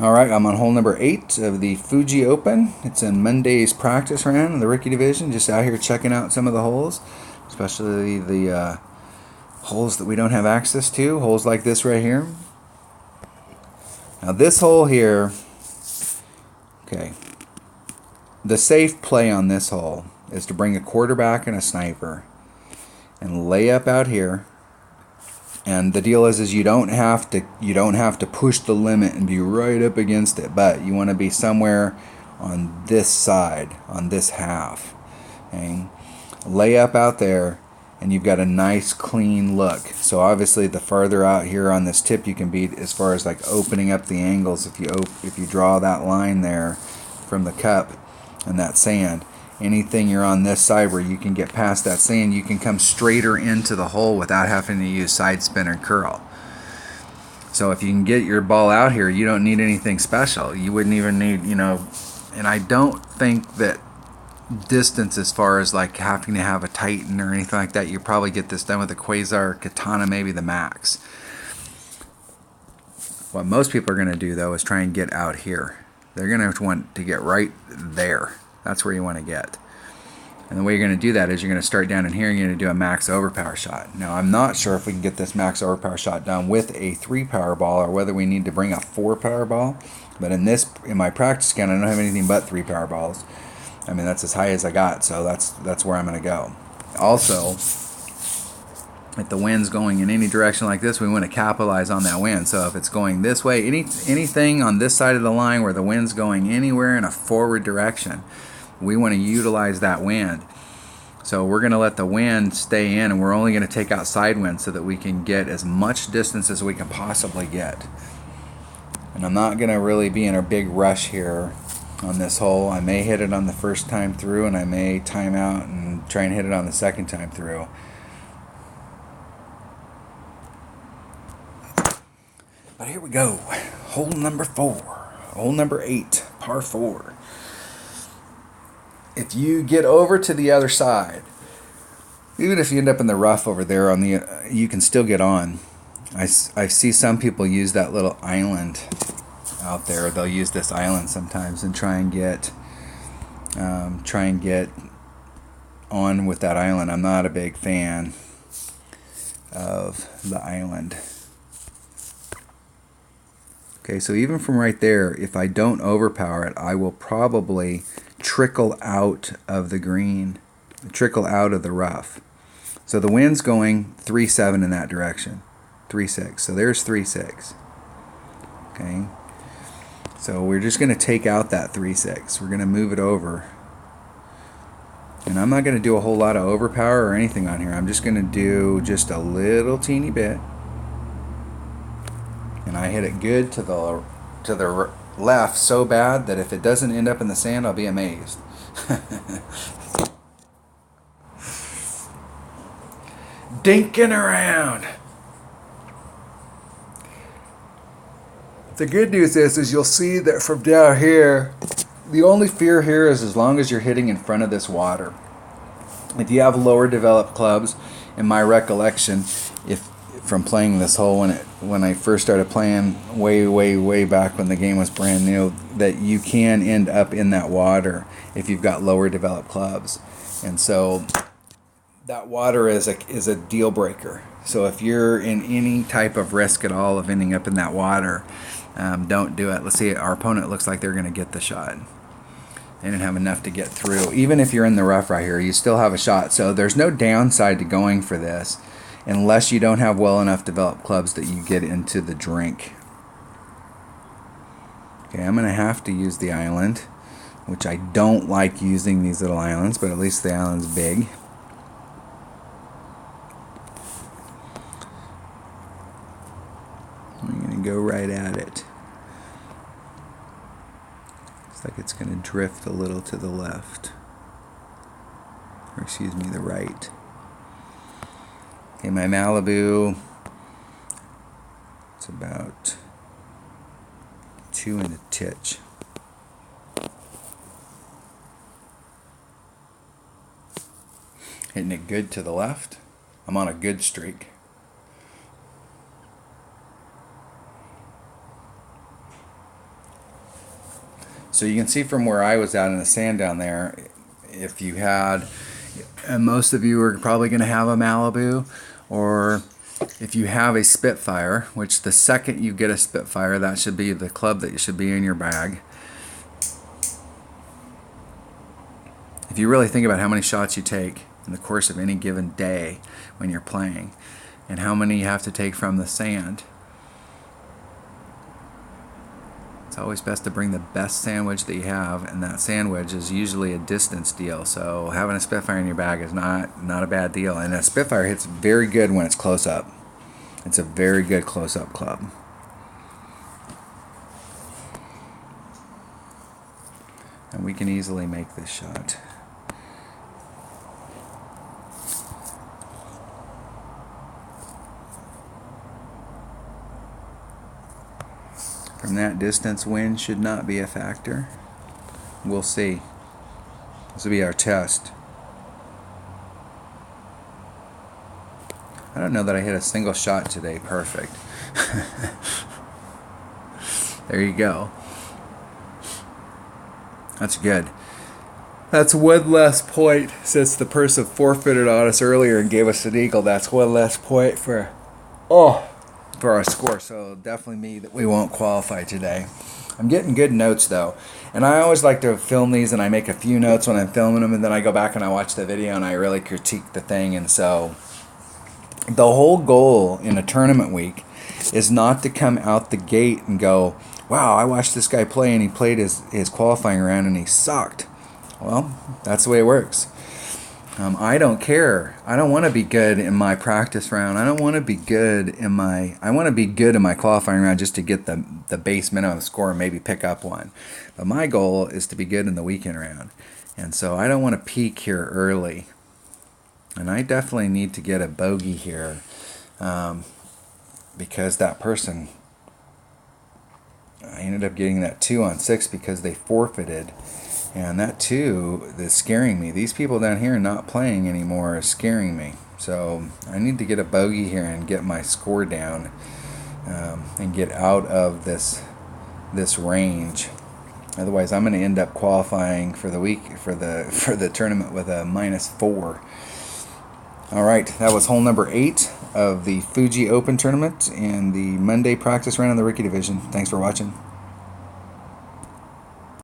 Alright, I'm on hole number 8 of the Fuji Open. It's in Monday's practice round in the rookie division. Just out here checking out some of the holes, especially the holes that we don't have access to, holes like this right here. Now this hole here, okay, the safe play on this hole is to bring a quarterback and a sniper and lay up out here. And the deal is you don't have to push the limit and be right up against it, but you want to be somewhere on this side, on this half. Okay? Lay up out there, and you've got a nice clean look. So obviously, the farther out here on this tip you can be, as far as like opening up the angles, if you draw that line there from the cup and that sand. Anything you're on this side where you can get past that sand, you can come straighter into the hole without having to use side spin or curl. So if you can get your ball out here, you don't need anything special. You wouldn't even need, and I don't think that distance as far as like having to have a Titan or anything like that. You probably get this done with a Quasar Katana, maybe the max. What most people are going to do though is try and get out here. They're going to want to get right there. That's where you want to get. And the way you're going to do that is you're going to start down in here and you're going to do a max overpower shot. Now, I'm not sure if we can get this max overpower shot done with a 3-power ball or whether we need to bring a 4-power ball. But in my practice count, I don't have anything but 3-power balls. I mean, that's as high as I got, so that's where I'm going to go. Also, if the wind's going in any direction like this, we want to capitalize on that wind. So if it's going this way, anything on this side of the line where the wind's going anywhere in a forward direction, we want to utilize that wind. So we're going to let the wind stay in, and we're only going to take out side wind so that we can get as much distance as we can possibly get. And I'm not going to really be in a big rush here on this hole. I may hit it on the first time through, and I may time out and try and hit it on the second time through. But here we go. Hole number 4. Hole number 8, par 4. If you get over to the other side, even if you end up in the rough over there you can still get on. I see some people use that little island out there. They'll use this island sometimes and try and get on with that island. I'm not a big fan of the island. Okay, so even from right there, if I don't overpower it, I will probably trickle out of the green, trickle out of the rough. So the wind's going 3-7 in that direction, 3-6. So there's 3-6. Okay, so we're just going to take out that 3-6. We're going to move it over. And I'm not going to do a whole lot of overpower or anything on here. I'm just going to do just a little teeny bit. And I hit it good to the left so bad that if it doesn't end up in the sand, I'll be amazed. Dinking around. The good news is you'll see that from down here, the only fear here is as long as you're hitting in front of this water. If you have lower developed clubs, in my recollection, if from playing this hole when I first started playing way back when the game was brand new, that you can end up in that water if you've got lower developed clubs. And so that water is a deal breaker. So if you're in any type of risk at all of ending up in that water, don't do it. Let's see, our opponent looks like they're going to get the shot. They didn't have enough to get through. Even if you're in the rough right here, you still have a shot. So there's no downside to going for this unless you don't have well enough developed clubs that you get into the drink. Okay, I'm going to have to use the island, which I don't like using these little islands, but at least the island's big. I'm going to go right at it. Looks like it's going to drift a little to the left. Or excuse me, the right. Okay, my Malibu, it's about 2 and a titch. Hitting it good to the left. I'm on a good streak. So you can see from where I was out in the sand down there, if you had, and most of you are probably going to have a Malibu, or if you have a Spitfire, which the second you get a Spitfire, that should be the club that should be in your bag. If you really think about how many shots you take in the course of any given day when you're playing, and how many you have to take from the sand, it's always best to bring the best sandwich that you have, and that sandwich is usually a distance deal. So having a Spitfire in your bag is not a bad deal, and a Spitfire hits very good when it's close up. It's a very good close-up club. And we can easily make this shot. From that distance, wind should not be a factor. We'll see. This will be our test. I don't know that I hit a single shot today perfect. There you go. That's good. That's one less point since the person forfeited on us earlier and gave us an eagle. That's one less point for our score. So definitely me that we won't qualify today. I'm getting good notes though, and I always like to film these, and I make a few notes when I'm filming them, and then I go back and I watch the video and I really critique the thing. And so the whole goal in a tournament week is not to come out the gate and go, wow, I watched this guy play and he played his qualifying round and he sucked. Well, that's the way it works. I don't care. I don't want to be good in my practice round. I don't want to be good in my... I want to be good in my qualifying round just to get the base minimum score and maybe pick up one. But my goal is to be good in the weekend round. And so I don't want to peak here early. And I definitely need to get a bogey here because that person... I ended up getting that 2 on 6 because they forfeited. And that 2 is scaring me. These people down here not playing anymore is scaring me. So I need to get a bogey here and get my score down and get out of this range. Otherwise, I'm going to end up qualifying for the week for the tournament with a -4. All right, that was hole number 8 of the Fuji Open tournament and the Monday practice round in the rookie division. Thanks for watching.